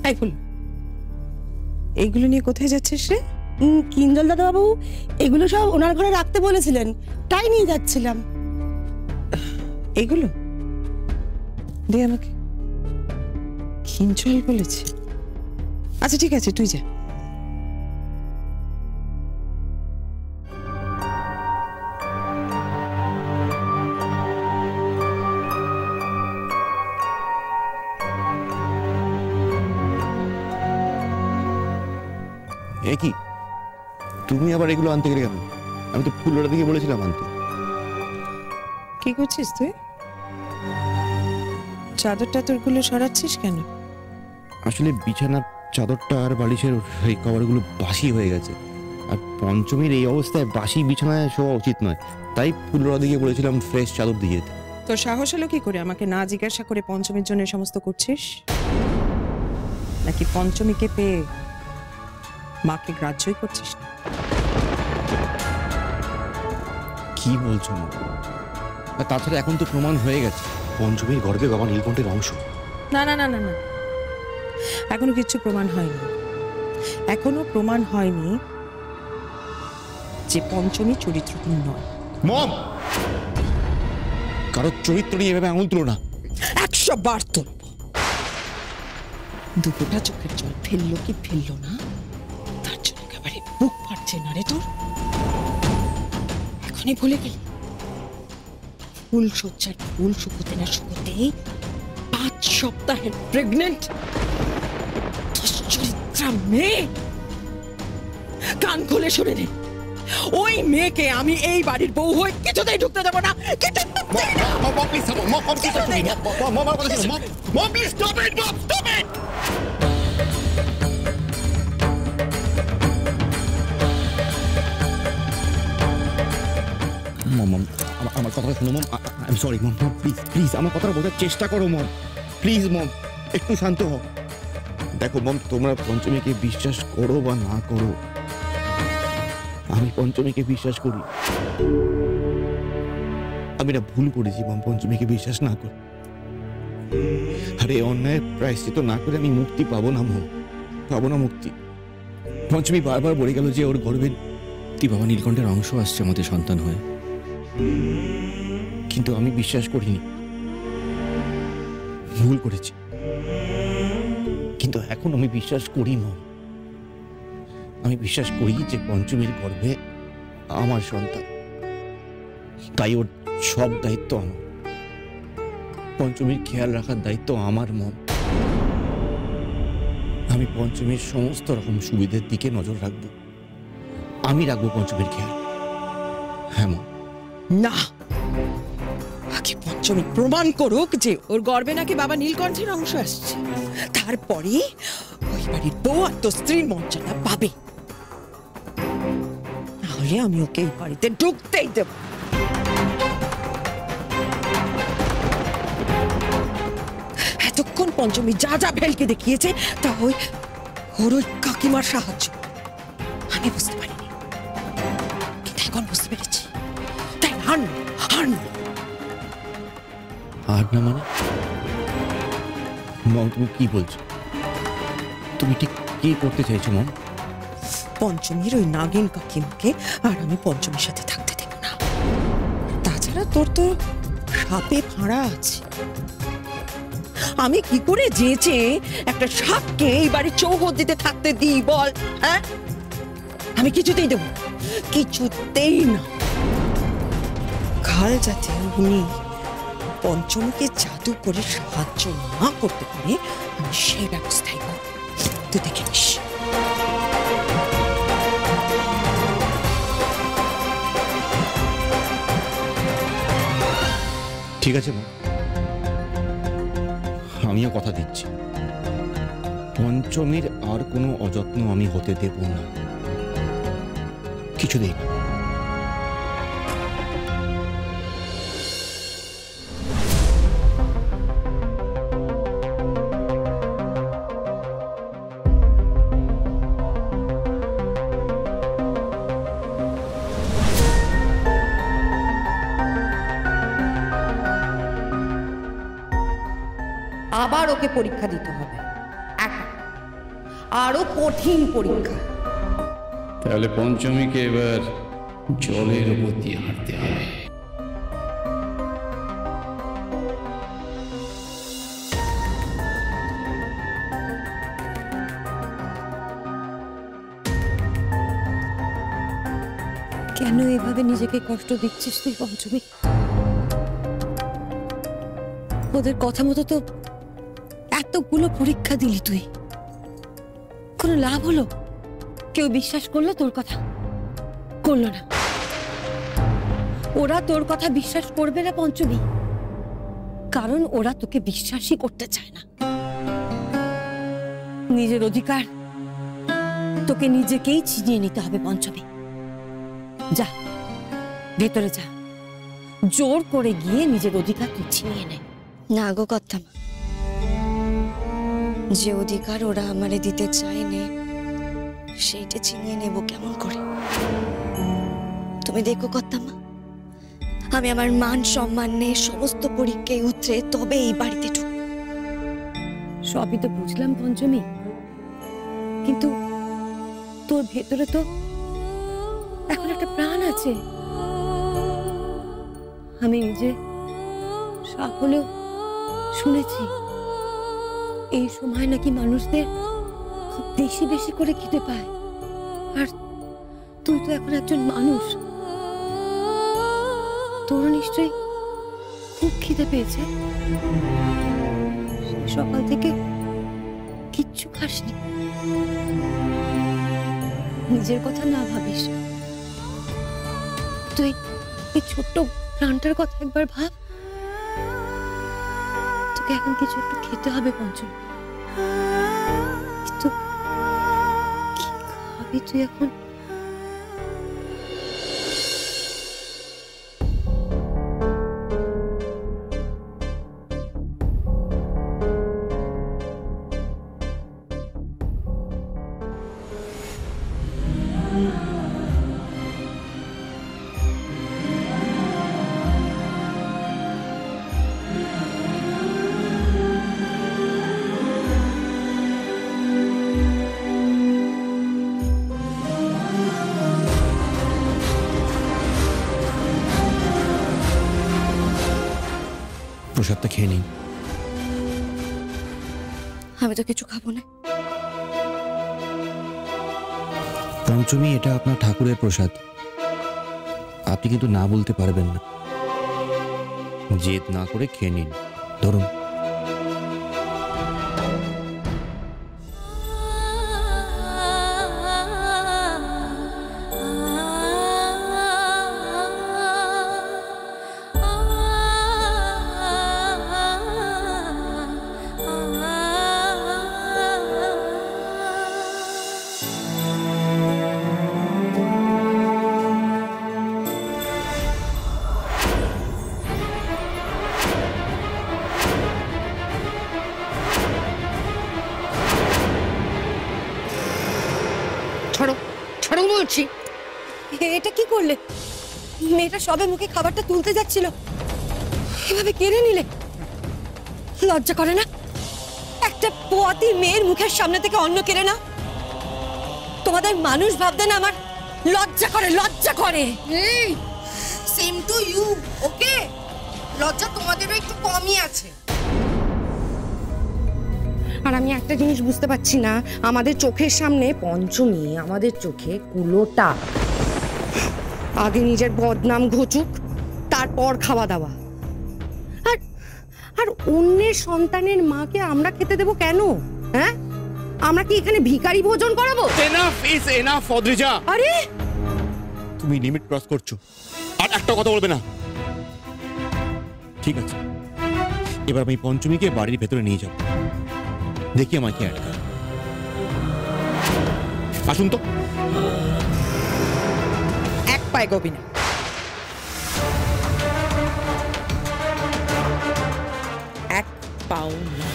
এই ফুল, এইগুলো নিয়ে কোথায় যাচ্ছিস রে? কিঞ্জল দাদাবাবু এগুলো সব ওনার ঘরে রাখতে বলেছিলেন, তাই নিয়ে যাচ্ছিলাম। এগুলো দে আমাকে। কিঞ্জল বলেছে? আচ্ছা ঠিক আছে, তুই যা। কি তুমি আবার এগুলো আনতে গেলে কেন? আমি তো ফুলওয়ালা দিকে বলেছিলাম আনতে। কি করছিস তুই? চাদর টাদর গুলো সরাচ্ছিস কেন? আসলে বিছানার চাদরটা আর বালিশের এই কভারগুলো বাসি হয়ে গেছে, আর পঞ্চমীর এই অবস্থায় বাসি বিছানায় শোয়া উচিত নয়, তাই ফুলওয়ালা দিকে বলেছিলাম ফ্রেশ চাদর দিয়ে যেতে। তোর সাহস হলো কি করে আমাকে না জিজ্ঞাসা করে পঞ্চমীর জন্য সমস্ত করছিস? নাকি পঞ্চমীকে পেয়ে মাকে গ্রাহ্যই করছিস না? কি বলছো মা? আর তাছাড়া এখন তো প্রমাণ হয়ে গেছে পঞ্চমীর গর্ভে বাবা নীলকণ্ঠের অংশ। না না না না না, এখনো কিচ্ছু প্রমাণ হয়নি। এখনো প্রমাণ হয়নি যে পঞ্চমী চরিত্রহীন নয়। মম, কারোর চরিত্র নিয়ে এভাবে আঙুল তুলো না। 100 বার তুলব। দুপোটা চোখের জল ফেললো কি ফেললো না, তার জন্য একেবারে বুক ফাটছে না রে তোর? এখনই ভুলে গেলি? ফুল সজ্জার ফুল শুকোতে না শুকোতেই 5 সপ্তাহের প্রেগনেন্ট চরিত্রা মেয়ে। কান খুলে শুনে নে, ওই মেয়েকে আমি এই বাড়ির বউ হয়ে কিছুতেই ঢুকতে দেবো না। আমার কথাটা শোনো mom, I am sorry mom, please please আমার কথাটা বোঝার চেষ্টা করো মম, প্লিজ মম, একটু শান্ত হও। দেখো মম, তোমরা পঞ্চমীকে বিশ্বাস করো বা না করো, আমি পঞ্চমীকে বিশ্বাস করি। আমি না ভুল করেছি মম, পঞ্চমীকে বিশ্বাস না করে। আরে অন্যায়ের প্রায়শ্চিত্ত না করে আমি মুক্তি পাবো না মম, পাবো না মুক্তি। পঞ্চমী বারবার বলে গেল যে ওর গর্ভে বাবা নীলকণ্ঠের অংশ আসছে আমাদের সন্তান হয়ে, কিন্তু আমি বিশ্বাস করিনি, ভুল করেছি। কিন্তু এখন আমি বিশ্বাস করি মম, আমি বিশ্বাস করি যে পঞ্চমীর গর্ভে আমার সন্তান, তাই ওর সব দায়িত্ব আমার। পঞ্চমীর খেয়াল রাখার দায়িত্ব আমার মম। আমি পঞ্চমীর সমস্ত রকম সুবিধের দিকে নজর রাখবো, আমি রাখবো পঞ্চমীর খেয়াল। হ্যাঁ মম। না, আগে পঞ্চমী প্রমাণ করুক যে ওর গর্ভে নাকি বাবা নীলকণ্ঠের অংশ আসছে, তারপরে ওই বাড়ির বউ আর তো স্ত্রীর মর্যাদা পাবে। নাহলে আমি ওকে এই বাড়িতে ঢুকতেই দেব। এতক্ষণ পঞ্চমী যা যা ভেলকে দেখিয়েছে তা ওর ওই কাকিমার সাহায্য। আমি বুঝতে পারিনি, কিন্তু এখন বুঝতে পেরেছি। তাই হার না মানে মম, তুমি কি বলছো? তুমি ঠিক কি করতে চাইছো মম? পঞ্চমীর ওই নাগিন কাকিমাকে আর আমি পঞ্চমীর সাথে থাকতে দেব না। তাছাড়া তোর তো সাপে ফাঁড়া আছে। আমি কি করে যেচে একটা সাপকে এই বাড়ির চৌহদ্দিতে থাকতে দিই বল? হ্যাঁ, আমি কিছুতেই দেব, কিছুতেই না। কাল যাতে উনি পঞ্চমীকে জাদু করে সাহায্য না করতে পারে, আমি সেই ব্যবস্থাই করব। তুই দেখে নিস। ঠিক আছে মম, আমিও কথা দিচ্ছি, পঞ্চমীর আর কোনো অযত্ন আমি হতে দেব না, কিছুদিন। আবার ওকে পরীক্ষা দিতে হবে। আরো কঠিন পরীক্ষা। তাহলে পঞ্চমীকে এবার জলের উপর দিয়ে হাঁটতে হবে। কেন এভাবে নিজেকে কষ্ট দিচ্ছিস তুই পঞ্চমী? ওদের কথা মতো তো এতগুলো পরীক্ষা দিলি তুই, কোনো লাভ হলো? কেউ বিশ্বাস করলো তোর কথা? করলো না। ওরা তোর কথা বিশ্বাস করবে না পঞ্চমী, কারণ ওরা তোকে বিশ্বাসই করতে চায় না। নিজের অধিকার তোকে নিজেকেই ছিনিয়ে নিতে হবে পঞ্চমী। যা, ভেতরে যা, জোর করে গিয়ে নিজের অধিকার তুই ছিনিয়ে নে। না গো কর্তামা, যে অধিকার ওরা আমারে দিতে চায়নি সেইটা ছিনিয়ে নেব কেমন করে? তুমি দেখো কর্তামা, আমি আমার মান সম্মান নিয়ে সমস্ত পরীক্ষায় উতরে তবে এই বাড়িতে ঢুক। সবই তো বুঝলাম পঞ্চমী, কিন্তু তোর ভেতরে তো এখন একটা প্রাণ আছে। আমি নিজে সাপ হলেও শুনেছি এই সময় নাকি মানুষদের খুব বেশি বেশি করে খিদে পায়। আর তুই তো এখন একজন মানুষ, তোর নিশ্চয়ই খুব খিদে পেয়েছে। সকাল থেকে কিচ্ছু খাসনি। নিজের কথা না ভাবিস, তুই এই ছোট্ট প্রাণটার কথা একবার ভাব। তোকে এখন কিছু একটু খেতে হবে পঞ্চম, কিন্তু কি খাবি তুই এখন? প্রসাদটা খেয়ে নিন। আমি তো কিছু খাবো না। পঞ্চমী, এটা আপনার ঠাকুরের প্রসাদ, আপনি কিন্তু না বলতে পারবেন না। জেদ না করে খেয়ে নিন, ধরুন। ছাড়ো, ছাড়ো বলছি। এটা কি করলে? মেয়েটা সবে মুখে খাবারটা তুলতে যাচ্ছিল, এভাবে কেড়ে নিলে? লজ্জা করে না? একটা পোয়াতি মেয়ের মুখের সামনে থেকে অন্ন কেড়ে না? তোমাদের মানুষ ভাবতে না আমার লজ্জা করে, লজ্জা করে। এই সেম টু ইউ, ওকে? লজ্জা তোমাদেরও একটু কমই আছে। আর আমি একটা জিনিস বুঝতে পারছি না, আমাদের চোখের সামনে পঞ্চমী, আমাদের চোখে কুলোটা। আগে নিজের বদনাম ঘুচুক, তারপর খাওয়া দাওয়া। আর আর অন্যের সন্তানের মাকে আমরা খেতে দেবো কেন? হ্যাঁ, আমরা কি এখানে ভিখারি ভোজন করাবো? Enough is enough Adrija. আরে তুমি লিমিট ক্রস করছো, আর একটা কথা বলবে না, ঠিক আছে? এবার আমি পঞ্চমীকে বাড়ির ভেতরে নিয়ে যাব, দেখি আমাকে আটকা। আসুন তো। এক পায়ে গবি না। এক পাও না।